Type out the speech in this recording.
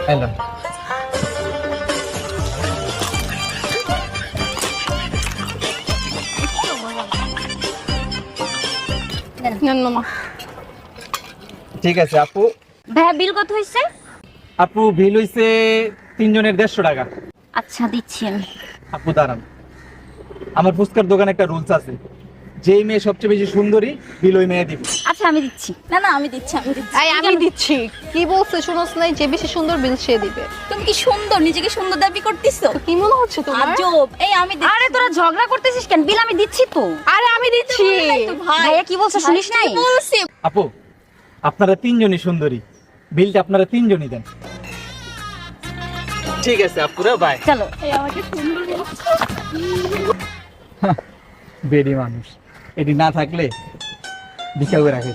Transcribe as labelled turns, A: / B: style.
A: Hello,
B: নেন মামা।
A: ঠিক আছে আপু।
C: ভাইয়া বিল কত হয়েছে?
A: আপু বিল হইছে 3 জনের 150 টাকা।
C: আচ্ছা দিচ্ছি আমি।
A: আপু দাঁড়ান, আমার ফুচকার দোকানে একটা রুলস আছে, যেই মেয়ে সবচেয়ে বেশি সুন্দরী বিল ওই মেয়ে দিবে।
C: আচ্ছা আমি দিচ্ছি।
B: না না আমি দিচ্ছি আমি দিচ্ছি।
D: এই আমি দিচ্ছি। কি বলছে শুনোস নাই? যে বেশি সুন্দর বিল সে দিবে।
B: তুমি কি সুন্দর, নিজেকে সুন্দর দাবি করতেছো?
D: কি মনে হচ্ছে তোমার?
B: আজব। এই আমি দিচ্ছি।
C: আরে তোরা ঝগড়া করতেছিস কেন? বিল আমি দিচ্ছি তো।
D: আরে আমি দিচ্ছি।
B: তো ভাই
C: ভাইয়া কি বলছে শুনিস নাই?
B: বলছি।
A: আপু আপনারা 3 জনই সুন্দরী, বিলটা আপনারা 3 জনই দেন। ঠিক আছে আপুরা, বাই।
C: চলো।
B: এই আমাকে সুন্দর বলছো।
A: বেডি মানুষ, এটি না থাকলে ভিক্ষা করে রাখে।